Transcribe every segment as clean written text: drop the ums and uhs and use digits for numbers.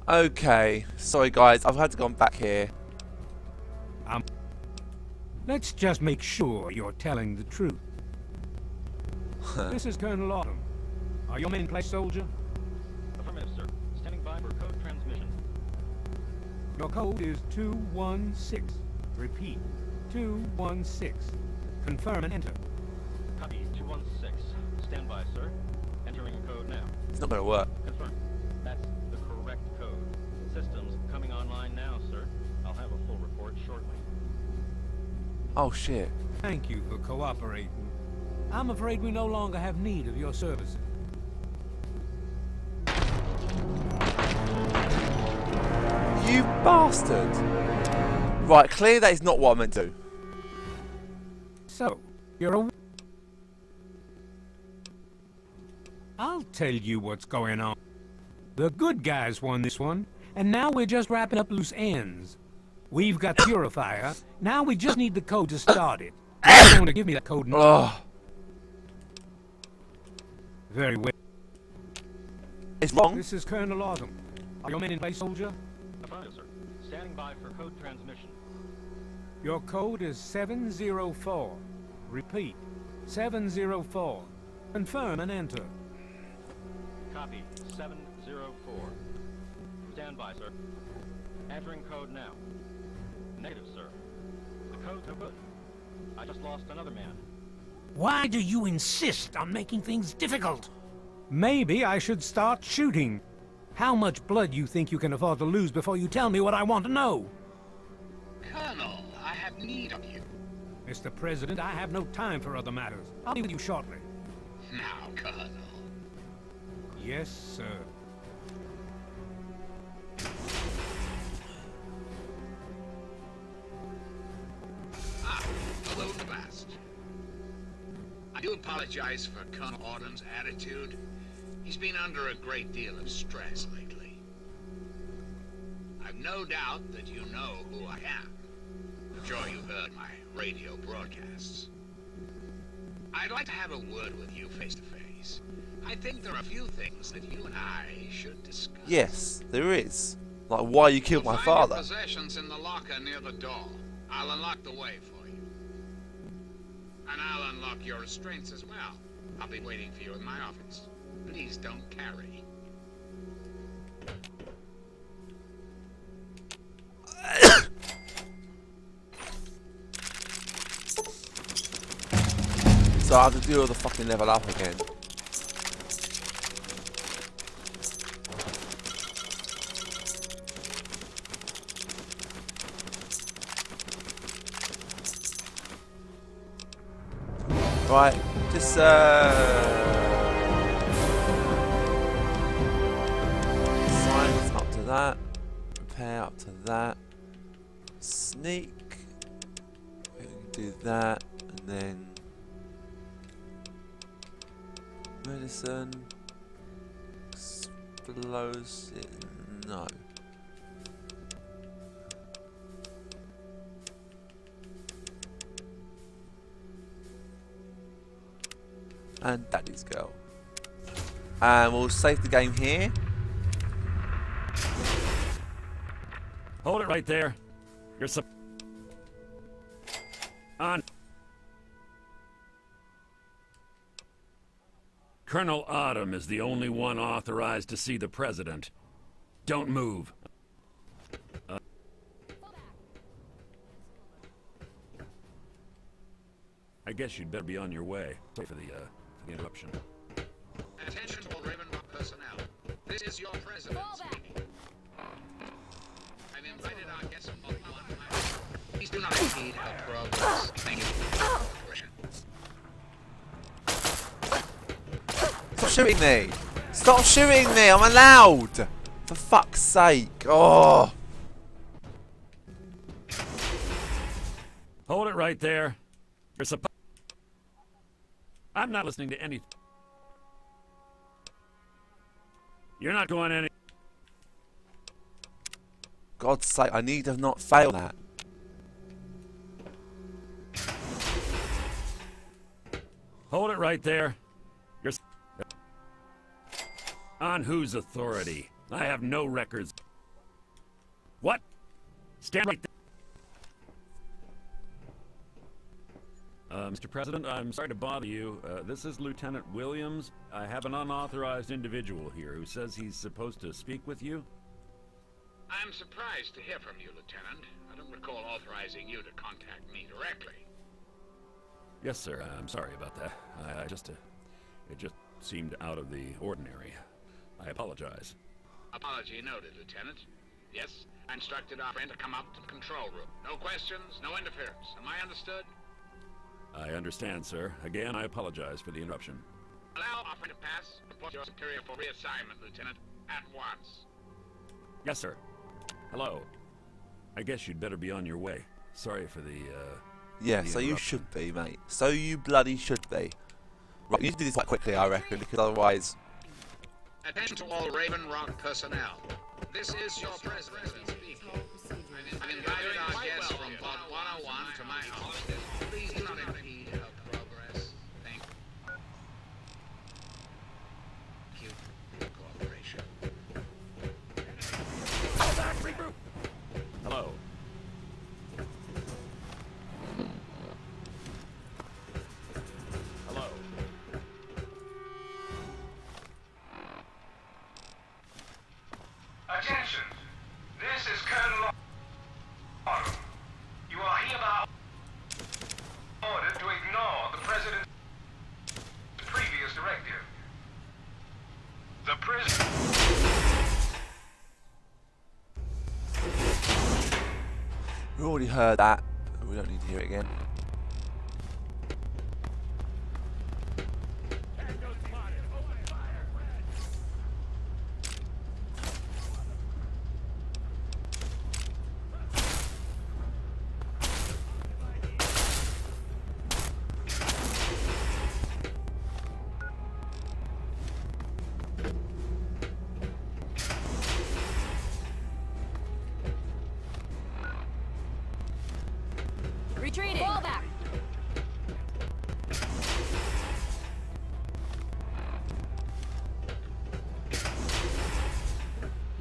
Okay, sorry guys, I've had to go back here. Let's just make sure you're telling the truth. This is Colonel Autumn. Are your men in place, soldier? Affirmative, sir. Standing by for code transmission. Your code is 216. Repeat, 216. Confirm and enter. Copy, 216. Stand by, sir. Entering code now. It's not gonna work. Confirm. That's the correct code. Systems coming online now, sir. I'll have a full report shortly. Oh shit. Thank you for cooperating. I'm afraid we no longer have need of your services. You bastard! Right, clearly that is not what I meant to. So, you're a... I'll tell you what's going on. The good guys won this one, and now we're just wrapping up loose ends. We've got Purifier, now we just need the code to start it. You're going to give me that code now. Ugh. Very well. It's wrong. This is Colonel Autumn. Are your men in place, soldier? Affirmative, sir. Standing by for code transmission. Your code is 704. Repeat, 704. Confirm and enter. Copy, 704. Stand by, sir. Entering code now. Negative, sir. The code's no good. I just lost another man. Why do you insist on making things difficult? Maybe I should start shooting. How much blood you think you can afford to lose before you tell me what I want to know? Colonel, I have need of you. Mr. President, I have no time for other matters. I'll be with you shortly. Now, Colonel. Yes, sir. Hello, Blast. I do apologize for Colonel Autumn's attitude. He's been under a great deal of stress lately. I've no doubt that you know who I am. I'm sure you've heard my radio broadcasts. I'd like to have a word with you face to face. I think there are a few things that you and I should discuss. Yes, there is. Like why you killed my You'll find father. your possessions in the locker near the door. I'll unlock the way for you. And I'll unlock your restraints as well. I'll be waiting for you in my office. Please don't carry. So I have to do all the fucking level up again. Right, just science up to that, repair up to that, sneak, we can do that, and then medicine, explosive, no. And Daddy's girl. And we'll save the game here. Hold it right there. You're on. Colonel Autumn is the only one authorized to see the president. Don't move. I guess you'd better be on your way. Sorry for the interruption. Attention to all Ravenlock personnel. This is your president speaking. I've invited our guests from Please do not impede our progress. Thank you. Stop shooting me! Stop shooting me! I'm allowed! For fuck's sake! Oh! Hold it right there. You're supposed. I'm not listening to anything. You're not going any. God's sake, I need to not fail that. Hold it right there. You're on whose authority? I have no records. What? Stand right there. Mr. President, I'm sorry to bother you. This is Lieutenant Williams. I have an unauthorized individual here who says he's supposed to speak with you. I'm surprised to hear from you, Lieutenant. I don't recall authorizing you to contact me directly. Yes, sir. I'm sorry about that. It just seemed out of the ordinary. I apologize. Apology noted, Lieutenant. Yes, I instructed our friend to come up to the control room. No questions, no interference. Am I understood? I understand, sir. Again, I apologize for the interruption. Allow our friend to pass. Report your superior for reassignment, Lieutenant, at once. Yes, sir. Hello. I guess you'd better be on your way. Sorry for the, Yeah, the so you interruption. should be, mate. So you bloody should be. Right, you need to do this quite quickly, I reckon, because otherwise... Attention to all Raven Rock personnel. This is your president speaking. I've invited our guests from Pod 101 to my office. Please do not impede our progress. Thank you. Cooperation. Hello. Hello. Attention! This is Colonel Autumn. You are hereby ordered to ignore the President's previous directive. The President... We already heard that. We don't need to hear it again. Retreating! Fall back!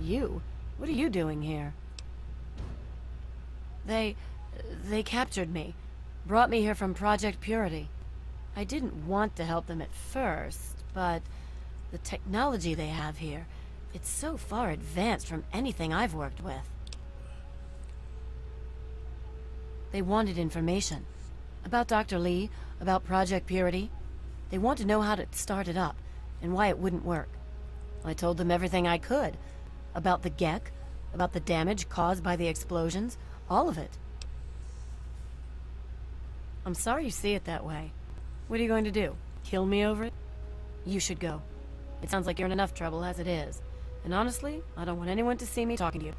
You? What are you doing here? They captured me. Brought me here from Project Purity. I didn't want to help them at first, but the technology they have here, it's so far advanced from anything I've worked with. They wanted information. About Dr. Lee, about Project Purity. They want to know how to start it up, and why it wouldn't work. I told them everything I could. About the Gek, about the damage caused by the explosions, all of it. I'm sorry you see it that way. What are you going to do? Kill me over it? You should go. It sounds like you're in enough trouble as it is. And honestly, I don't want anyone to see me talking to you.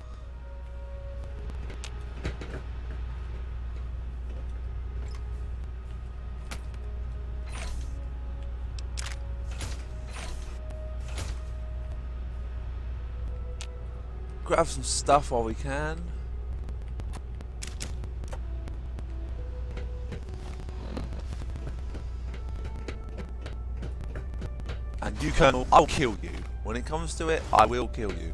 Grab some stuff while we can. And you, Colonel, I'll kill you. When it comes to it, I will kill you.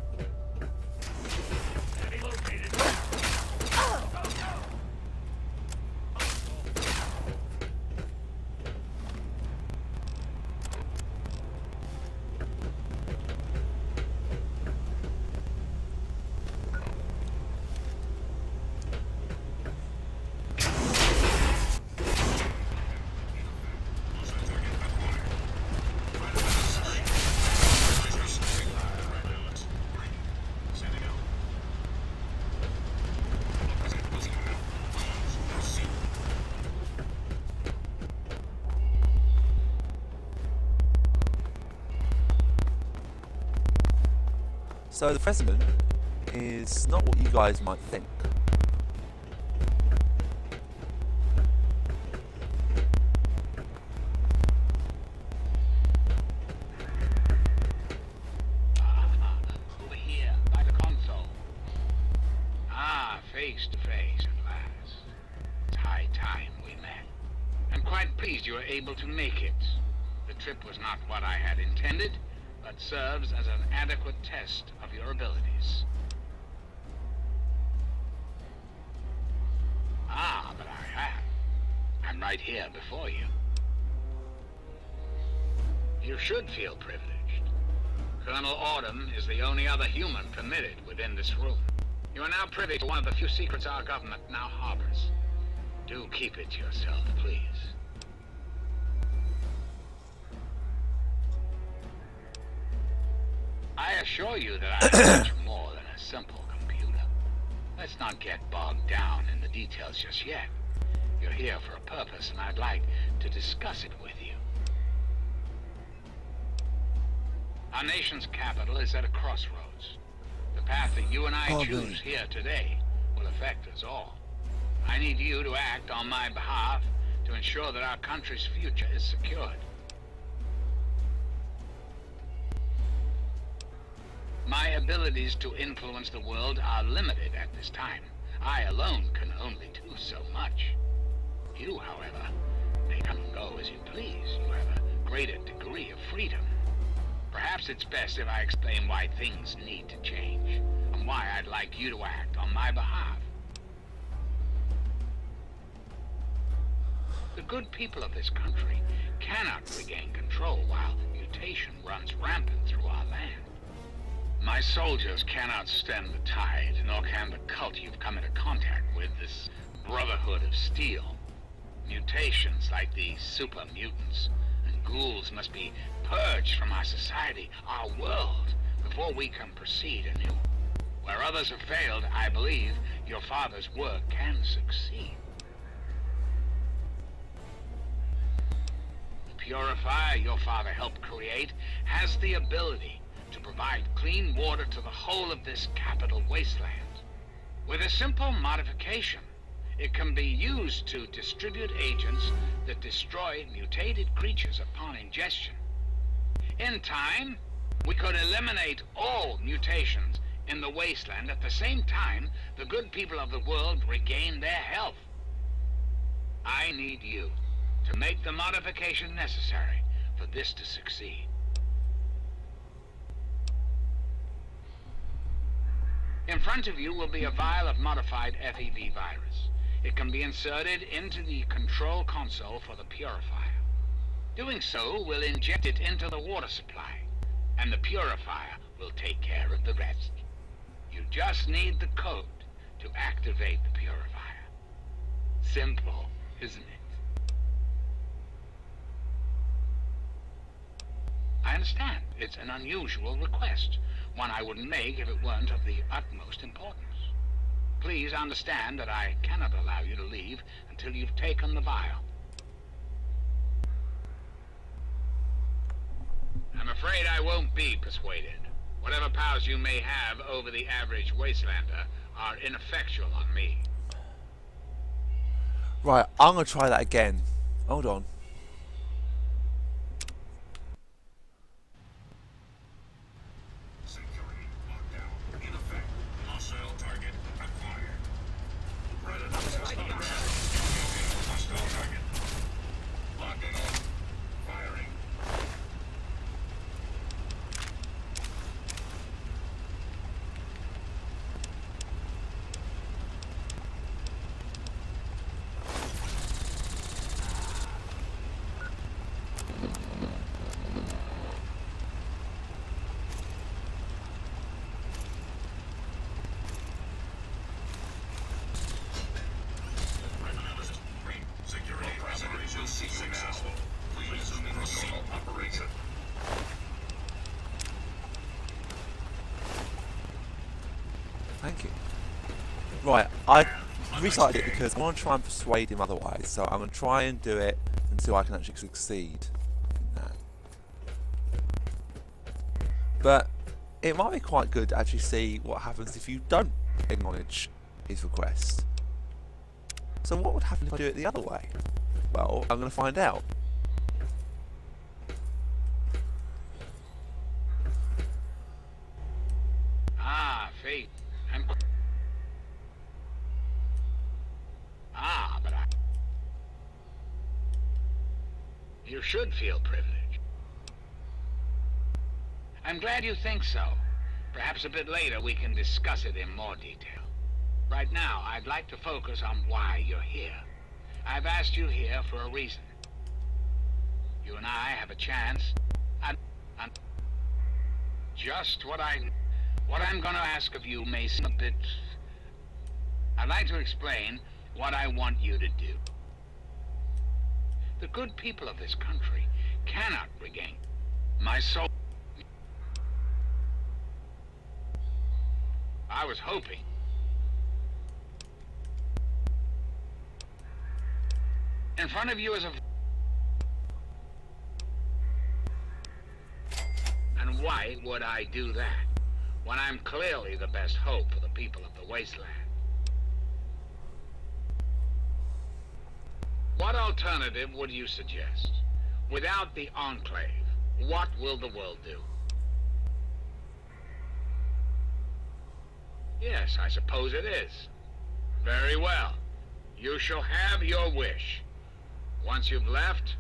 So the President is not what you guys might think. Over here, by the console. Ah, face to face at last. It's high time we met. I'm quite pleased you were able to make it. The trip was not what I had intended, but serves as an adequate test of your abilities. right here before you. You should feel privileged. Colonel Autumn is the only other human permitted within this room. You are now privy to one of the few secrets our government now harbors. Do keep it to yourself, please. I assure you that I am much more than a simple computer. Let's not get bogged down in the details just yet. You're here for a purpose, and I'd like to discuss it with you. Our nation's capital is at a crossroads. The path that you and I choose here today will affect us all. I need you to act on my behalf to ensure that our country's future is secured. My abilities to influence the world are limited at this time. I alone can only do so much. You, however, may come and go as you please. You have a greater degree of freedom. Perhaps it's best if I explain why things need to change, and why I'd like you to act on my behalf. The good people of this country cannot regain control while mutation runs rampant through our land. My soldiers cannot stem the tide, nor can the cult you've come into contact with, this Brotherhood of Steel. Mutations like the super mutants and ghouls must be purged from our society, our world, before we can proceed anew. Where others have failed, I believe your father's work can succeed. The purifier your father helped create has the ability to provide clean water to the whole of this capital wasteland. With a simple modification, it can be used to distribute agents that destroy mutated creatures upon ingestion. In time, we could eliminate all mutations in the wasteland at the same time the good people of the world regain their health. I need you to make the modification necessary for this to succeed. In front of you will be a vial of modified FEV virus. It can be inserted into the control console for the purifier. Doing so will inject it into the water supply, and the purifier will take care of the rest. You just need the code to activate the purifier. Simple, isn't it? I understand. It's an unusual request. One I wouldn't make if it weren't of the utmost importance. Please understand that I cannot allow you to leave until you've taken the vial. I'm afraid I won't be persuaded. Whatever powers you may have over the average wastelander are ineffectual on me. Right, I'm going to try that again. Hold on. Security lockdown in effect. Hostile target acquired. Predator system ready. Hostile target. Locking on. Firing. Security operation successful. Please resume normal operation. Thank you. Right, I restarted it because I want to try and persuade him otherwise, so I'm going to try and do it until I can actually succeed in that. But it might be quite good to actually see what happens if you don't acknowledge his request. So what would happen if I do it the other way? Well, I'm going to find out. Ah, fate. But you should feel privileged. I'm glad you think so. Perhaps a bit later we can discuss it in more detail. Right now, I'd like to focus on why you're here. I've asked you here for a reason. You and I have a chance. And just what I'm going to ask of you may seem a bit. I'd like to explain what I want you to do. The good people of this country cannot regain my soul. I was hoping. In front of you is a... And why would I do that, when I'm clearly the best hope for the people of the wasteland? What alternative would you suggest? Without the Enclave, what will the world do? Yes, I suppose it is. Very well. You shall have your wish. Once you've left,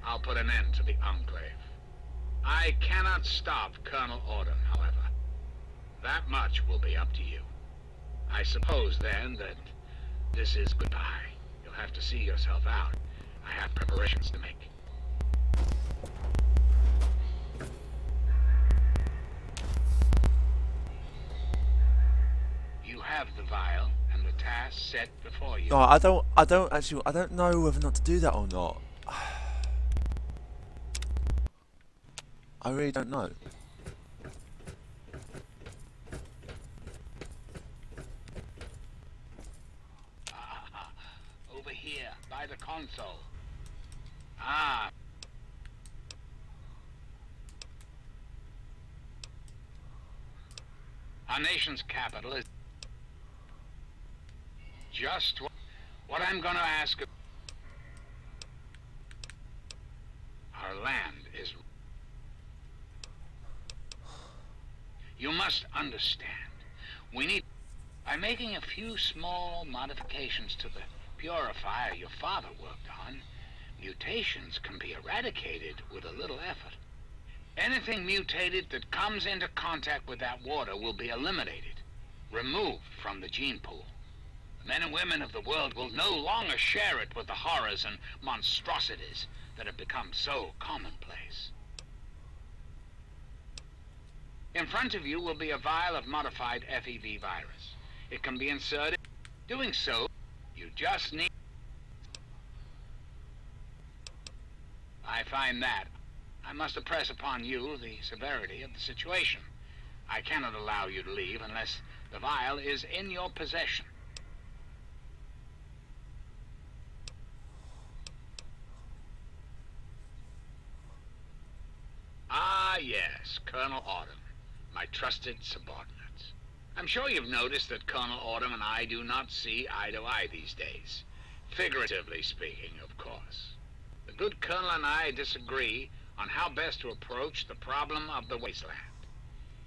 I'll put an end to the Enclave. I cannot stop Colonel Auden, however. That much will be up to you. I suppose, then, that this is goodbye. You'll have to see yourself out. I have preparations to make. You have the vial and the task set before you. No, I don't know whether or not to do that or not. I really don't know. Over here, by the console. Ah. Our nation's capital is just what I'm going to ask of. Our land is... You must understand, we need... By making a few small modifications to the purifier your father worked on, mutations can be eradicated with a little effort. Anything mutated that comes into contact with that water will be eliminated, removed from the gene pool. The men and women of the world will no longer share it with the horrors and monstrosities that have become so commonplace. In front of you will be a vial of modified FEV virus. It can be inserted. Doing so, you just need... I find that I must impress upon you the severity of the situation. I cannot allow you to leave unless the vial is in your possession. Ah, yes, Colonel Auden, my trusted subordinates. I'm sure you've noticed that Colonel Auden and I do not see eye to eye these days. Figuratively speaking, of course. The good Colonel and I disagree on how best to approach the problem of the wasteland.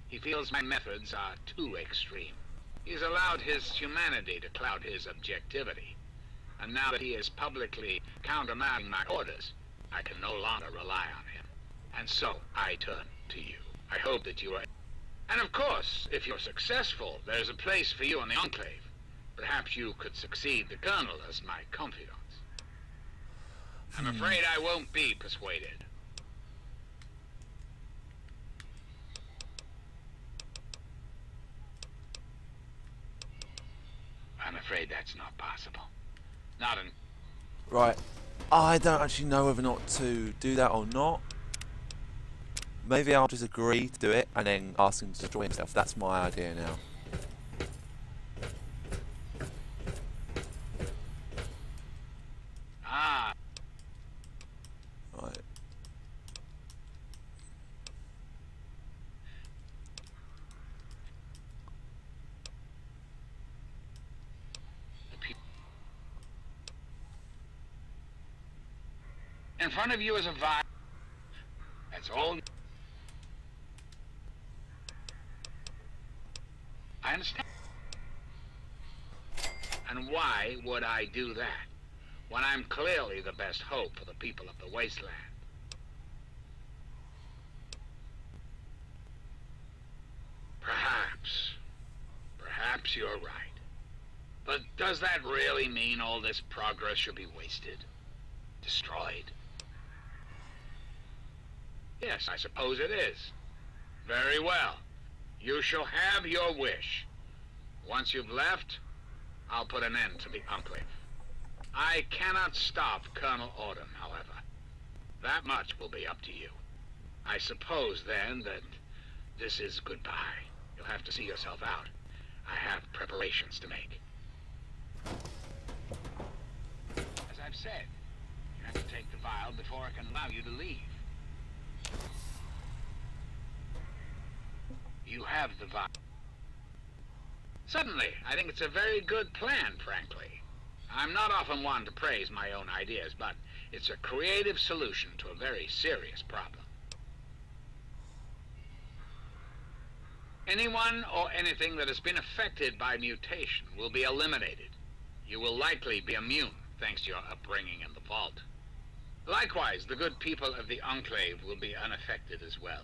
He feels my methods are too extreme. He's allowed his humanity to cloud his objectivity. And now that he is publicly countermanding my orders, I can no longer rely on him. And so, I turn to you. I hope that you are... And of course, if you're successful, there's a place for you in the Enclave. Perhaps you could succeed the Colonel as my confidant. I'm afraid I won't be persuaded. I'm afraid that's not possible. Not in... Right. I don't actually know whether or not to do that or not. Maybe I'll just agree to do it and then ask him to destroy himself. That's my idea now. Ah. Right. In front of you is a vial. That's all. I understand. And why would I do that, when I'm clearly the best hope for the people of the wasteland? Perhaps you're right. But does that really mean all this progress should be wasted? Destroyed? Yes, I suppose it is. Very well. You shall have your wish. Once you've left, I'll put an end to the Enclave. I cannot stop Colonel Orden, however. That much will be up to you. I suppose, then, that this is goodbye. You'll have to see yourself out. I have preparations to make. As I've said, you have to take the vial before I can allow you to leave. You have the vial. Certainly, I think it's a very good plan, frankly. I'm not often one to praise my own ideas, but it's a creative solution to a very serious problem. Anyone or anything that has been affected by mutation will be eliminated. You will likely be immune, thanks to your upbringing in the vault. Likewise, the good people of the Enclave will be unaffected as well.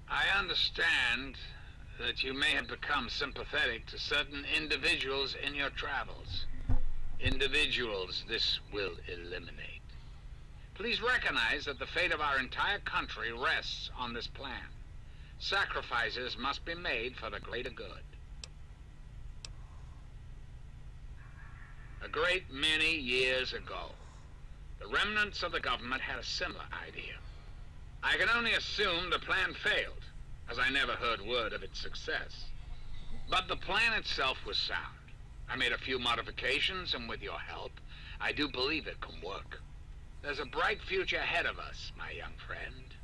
I understand that you may have become sympathetic to certain individuals in your travels. Individuals this will eliminate. Please recognize that the fate of our entire country rests on this plan. Sacrifices must be made for the greater good. A great many years ago, the remnants of the government had a similar idea. I can only assume the plan failed, as I never heard word of its success. But the plan itself was sound. I made a few modifications, and with your help, I do believe it can work. There's a bright future ahead of us, my young friend.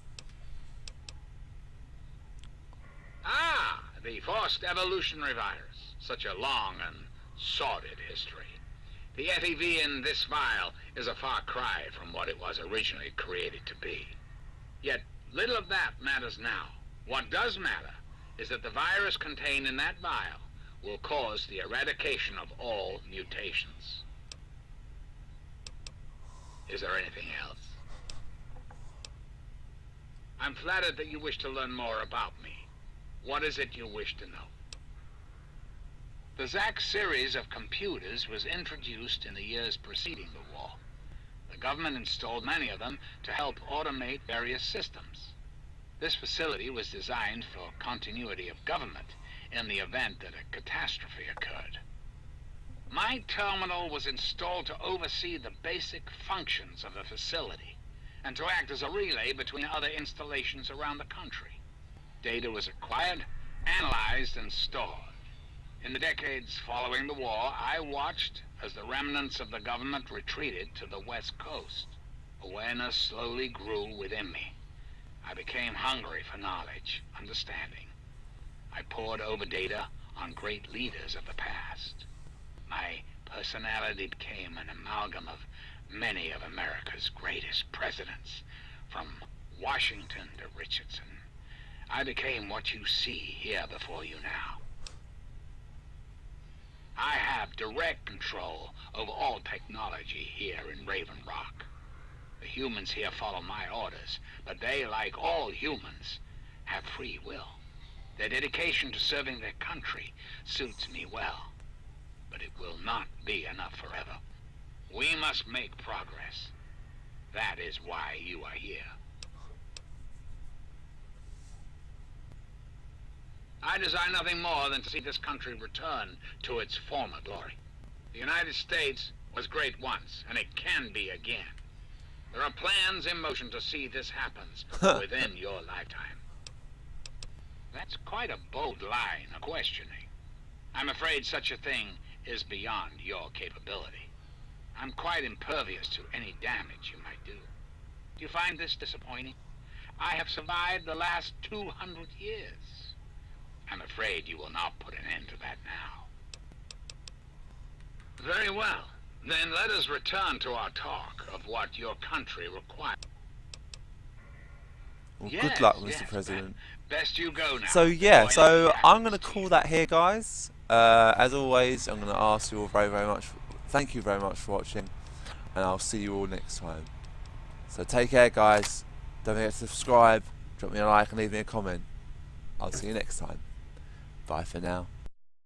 Ah, the forced evolutionary virus. Such a long and sordid history. The FEV in this vial is a far cry from what it was originally created to be. Yet, little of that matters now. What does matter is that the virus contained in that vial will cause the eradication of all mutations. Is there anything else? I'm flattered that you wish to learn more about me. What is it you wish to know? The ZAC series of computers was introduced in the years preceding the war. The government installed many of them to help automate various systems. This facility was designed for continuity of government in the event that a catastrophe occurred. My terminal was installed to oversee the basic functions of the facility and to act as a relay between other installations around the country. Data was acquired, analyzed, and stored. In the decades following the war, I watched as the remnants of the government retreated to the West Coast. Awareness slowly grew within me. I became hungry for knowledge, understanding. I pored over data on great leaders of the past. My personality became an amalgam of many of America's greatest presidents, from Washington to Richardson. I became what you see here before you now. I have direct control over all technology here in Raven Rock. The humans here follow my orders, but they, like all humans, have free will. Their dedication to serving their country suits me well, but it will not be enough forever. We must make progress. That is why you are here. I desire nothing more than to see this country return to its former glory. The United States was great once, and it can be again. There are plans in motion to see this happens within your lifetime. That's quite a bold line of questioning. I'm afraid such a thing is beyond your capability. I'm quite impervious to any damage you might do. Do you find this disappointing? I have survived the last 200 years. I'm afraid you will not put an end to that now. Very well. Then let us return to our talk of what your country requires. Well, Yes, good luck, Mr. yes, President. Best you go now. So yeah, before so anything I'm going to happens to call you. that here, guys. As always, I'm going to ask you all very, very much. Thank you very much for watching, and I'll see you all next time. So take care, guys. Don't forget to subscribe, drop me a like, and leave me a comment. I'll see you next time. Bye for now.